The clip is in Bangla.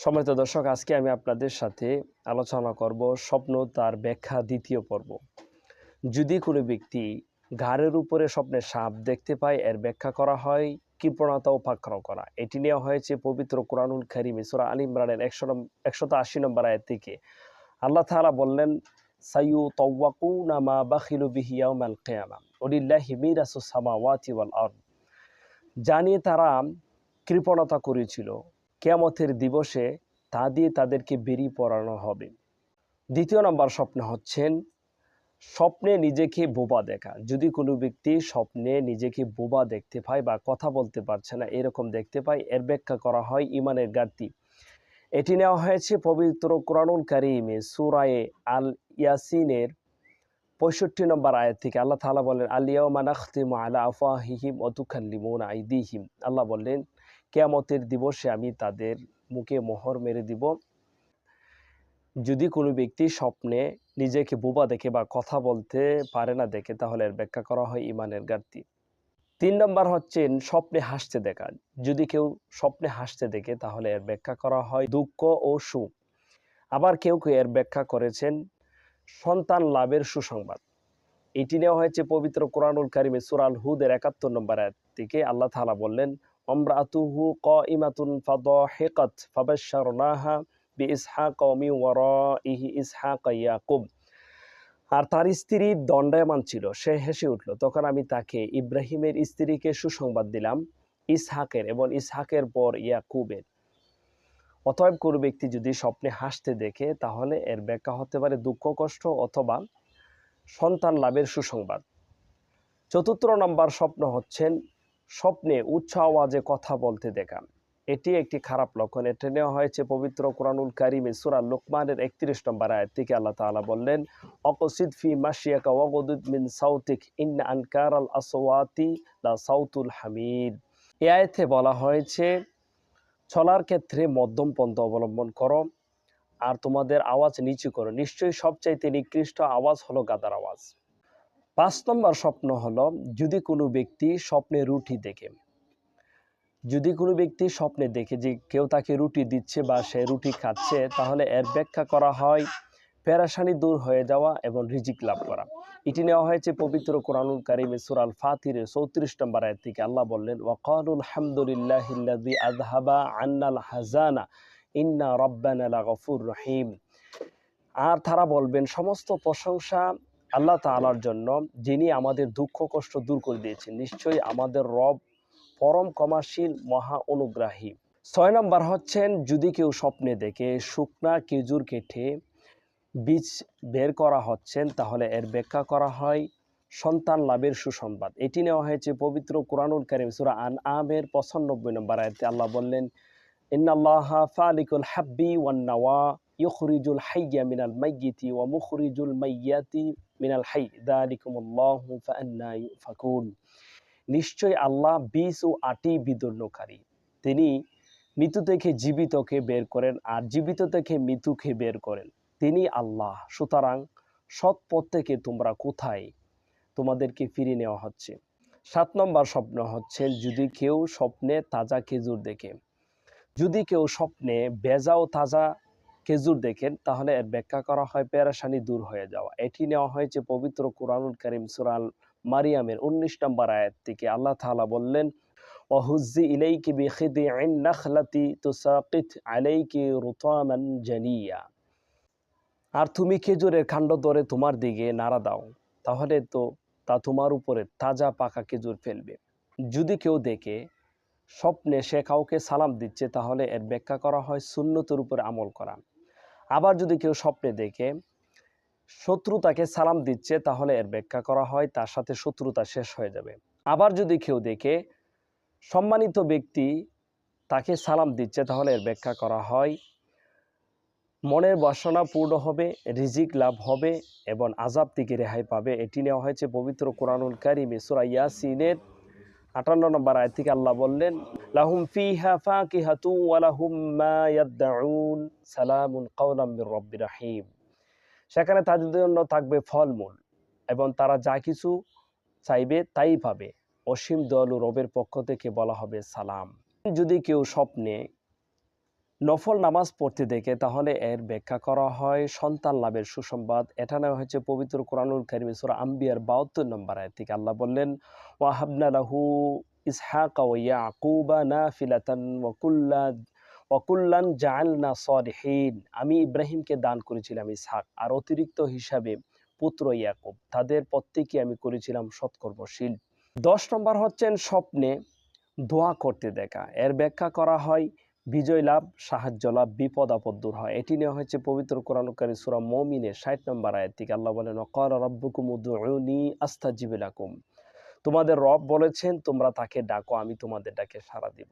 সম্মানিত দর্শক, আজকে আমি আপনাদের সাথে আলোচনা করব স্বপ্ন তার ব্যাখ্যা দ্বিতীয় পর্ব। যদি কোনো ব্যক্তি ঘাড়ের উপরে স্বপ্নে সাপ দেখতে পায়, এর ব্যাখ্যা করা হয় কৃপণতা উপাখ্যান করা। এটি নেওয়া হয়েছে পবিত্র কোরআনুল কারীমে সূরা আল ইমরানের 180 নম্বর আয়াত থেকে। আল্লাহ তাআলা বললেন, সাইয়ুতাওয়াকুনা মা বাখিলু বিহি ইয়াউমাল কিয়ামা ওয়ালিল্লাহি মিরাসুস সামাওয়াতি ওয়াল আরদ। জানিয়ে তারা কৃপণতা করেছিল, কিয়ামতের দিবসে তা দিয়ে তাদেরকে বেরি পড়ানো হবে। দ্বিতীয় নম্বর স্বপ্ন হচ্ছেন স্বপ্নে নিজেকে বোবা দেখা। যদি কোনো ব্যক্তি স্বপ্নে নিজেকে বোবা দেখতে পায় বা কথা বলতে পারছে না এরকম দেখতে পায়, এর ব্যাখ্যা করা হয় ঈমানের ঘাটতি। এটি নেওয়া হয়েছে পবিত্র কোরআনুল কারীমে সূরা আল ইয়াসিনের 65 নম্বর আয়াত থেকে। আল্লাহ তাআলা বলেন, আল ইয়াউমা নাখতিমু আলা আফওয়াহিহিম ওয়া তুকাল্লিমুনা আইদিহিম। আল্লাহ বললেন, কিয়ামতের দিবসে আমি তাদের মুখে মোহর মেরে দিব। যদি কোনো ব্যক্তি স্বপ্নে নিজেকে বোবা দেখে বা কথা বলতে পারে না দেখে, তাহলে এর ব্যাখ্যা করা হয় ঈমানের ঘাটতি। 3 নম্বর হচ্ছেন স্বপ্নে হাসতে দেখা। যদি কেউ স্বপ্নে হাসতে দেখে, তাহলে এর ব্যাখ্যা করা হয় দুঃখ ও সুখ। আবার কেউ কেউ এর ব্যাখ্যা করেছেন সন্তান লাভের সুসংবাদ। এটি নেওয়া হয়েছে পবিত্র কোরআনুল কারীমে সূরা আল হুদের 71 নম্বর আয়াত থেকে। আল্লাহ তাআলা বললেন, আমরাতুহু কাইমাতুন ফাদাহিকাত ফাবাশশারনাহা বিইসহাক ওয়া মিন ওয়ারাইহি ইসহাক ইয়াকুব। আর তার স্ত্রী দণ্ডায়মান ছিল, সে হেসে উঠল। তখন আমি তাকে ইব্রাহিমের স্ত্রীকে সুসংবাদ দিলাম, ইসহাকের এবং ইসহাকের পর ইয়াকুবের। অতএব কোনো ব্যক্তি যদি স্বপ্নে হাসতে দেখে, তাহলে এর ব্যাখ্যা হতে পারে দুঃখ কষ্ট অথবা সন্তান লাভের সুসংবাদ। 4 নম্বর স্বপ্ন হচ্ছেন স্বপ্নে উচ্চ আওয়াজে কথা বলতে দেখা। এটি একটি খারাপ লক্ষণ। এটা নেওয়া হয়েছে পবিত্র কোরআনুল কারীমে সূরা লুকমানের 31 নম্বর আয়াত থেকে। আল্লাহ তাআলা বললেন, অকসিদ ফি মাশিয়াকা ওয়াগদুদ মিন সাউতিক ইন্না আনকারাল আসওয়াতি লা সাউতুল হামিদ। এই আয়াতে বলা হয়েছে, চলার ক্ষেত্রে মধ্যম পন্থা অবলম্বন করো আর তোমাদের আওয়াজ নিচু করো, নিশ্চয়ই সবচাইতে নিকৃষ্ট আওয়াজ হলো গাধার আওয়াজ। 5 নম্বর স্বপ্ন হলো যদি কোনো ব্যক্তি স্বপ্নে রুটি দেখে। যদি কোনো ব্যক্তি স্বপ্নে দেখে যে কেউ তাকে রুটি দিচ্ছে বা সে রুটি খাচ্ছে, তাহলে এর ব্যাখ্যা করা হয় পেরেশানি দূর হয়ে যাওয়া এবং রিজিক লাভ করা। এটি নেওয়া হয়েছে পবিত্র কোরআনুল কারীমে সূরা আল ফাতিরের 34 নম্বর আয়াত থেকে। আল্লাহ বললেন, ওয়াকালুল হামদুলিল্লাহিল্লাযী আযহাবা আন্নাল হাযানা ইন্না রাব্বানা লাগফুর রহিম। আর তারা বলবেন, সমস্ত প্রশংসা আল্লাহ তাআলার জন্য, যিনি আমাদের দুঃখ কষ্ট দূর করে দিয়েছেন। নিশ্চয়ই আমাদের রব পরম ক্ষমাশীল, মহা অনুগ্রাহী। 6 নম্বর হচ্ছেন যদি কেউ স্বপ্নে দেখে শুকনা খেজুর কেটে বীজ বের করা হচ্ছেন, তাহলে এর ব্যাখ্যা করা হয় সন্তান লাভের সুসংবাদ। এটি নেওয়া হয়েছে পবিত্র কোরআনুল কারীম সূরা আনআমের 95 নম্বর আয়াতে। আল্লাহ বললেন, ইন্নাল্লাহা ফালিকুল হাব্বি ওয়ান নাওয়া ইখরিজুল হাইয়্যা মিনাল মাইয়্যিতি ওয়া মুখরিজুল মাইয়্যাতি মিনাল হাইয়্য যালিকুমুল্লাহু ফাআন্না ইউফাকুন। নিশ্চয়ই আল্লাহ বীজ ও আটি বিদর্ণকারী। তিনি মৃত্যু থেকে জীবিতকে বের করেন আর জীবিত থেকে মৃত্যুকে বের করেন। তিনি আল্লাহ। সুতরাং সৎ পথ থেকে তোমরা কোথায়? তোমাদেরকে ফিরিয়ে নেওয়া হচ্ছে। 7 নম্বর স্বপ্ন হচ্ছে যদি কেউ স্বপ্নে তাজা খেজুর দেখে। যদি কেউ স্বপ্নে ভেজা ও তাজা খেজুর দেখেন, তাহলে এর ব্যাখ্যা করা হয় পেরেশানি দূর হয়ে যাওয়া। এটি নেওয়া হয়েছে পবিত্র কোরআনুল কারীম সূরা আল মারিয়ামের 19 নম্বর আয়াত থেকে। আল্লাহ তাআলা বললেন, ওয়াহুজ্জি ইলাইকি বিখিদিইন নাখলাতি তুসাকিত আলাইকি রুতামান জানিয়া। আর তুমি খেজুরের কাণ্ড ধরে তোমার দিকে নাড়া দাও, তাহলে তো তা তোমার উপরে তাজা পাকা খেজুর ফেলবে। যদি কেউ দেখে স্বপ্নে সে কাউকে সালাম দিচ্ছে, তাহলে এর ব্যাখ্যা করা হয় সুন্নতের উপরে আমল করা। আবার যদি কেউ স্বপ্নে দেখে শত্রু তাকে সালাম দিচ্ছে, তাহলে এর ব্যাখ্যা করা হয় তার সাথে শত্রুতা শেষ হয়ে যাবে। আবার যদি কেউ দেখে সম্মানিত ব্যক্তি তাকে সালাম দিচ্ছে, তাহলে এর ব্যাখ্যা করা হয় মনের বাসনা পূর্ণ হবে, রিজিক লাভ হবে এবং আযাব থেকে রেহাই পাবে। এটি নেওয়া হয়েছে পবিত্র কোরআনুল কারীমে সূরা ইয়াসিনের 58 নম্বর আয়াত থেকে। আল্লাহ বললেন, লাহুম ফিহা ফাকিহাতু ওয়া লাহুম মা ইয়াদউন সালামুন কাওলাম মির রাব্বির রহিম। সেখানে তাদের জন্য থাকবে ফলমূল এবং তারা যা কিছু চাইবে তাই পাবে। অসীম দয়ালু রবের পক্ষ থেকে বলা হবে সালাম। যদি কেউ স্বপ্নে নফল নামাজ পড়তে দেখে তাহলে এর ব্যাখ্যা করা হয় সন্তান লাভের সুসংবাদ। এটা নেওয়া হয়েছে পবিত্র কোরআনুল কারীম সূরা আম্বিয়ার ৭২ নম্বর আয়াত থেকে। আল্লাহ বললেন, ওয়াহাবনা লাহু ইসহাকা ওয়া ইয়াকুবা নাফিলাতান ওয়াকুল্লান জাআলনা সালিহিন। আমি ইব্রাহিমকে দান করেছিলাম ইসহাক, আর অতিরিক্ত হিসাবে পুত্র ইয়াকুব, তাদের প্রত্যেককে আমি করেছিলাম সৎকর্মশীল। ১০ নম্বর হচ্ছেন স্বপ্নে দোয়া করতে দেখা। এর ব্যাখ্যা করা হয় বিজয় লাভ, সাহায্য লাভ, বিপদ আপদ দূর হয়। এটি নেওয়া হয়েছে পবিত্র কোরআনুল কারীম সূরা মুমিনের ৬০ নম্বর আয়াত থেকে। আল্লাহ বলেন, ওয়াকালা রাব্বুকুম উদউনি আস্তাজিব লাকুম। তোমাদের রব বলেছেন তোমরা তাকে ডাকো, আমি তোমাদের ডাকে সাড়া দিব।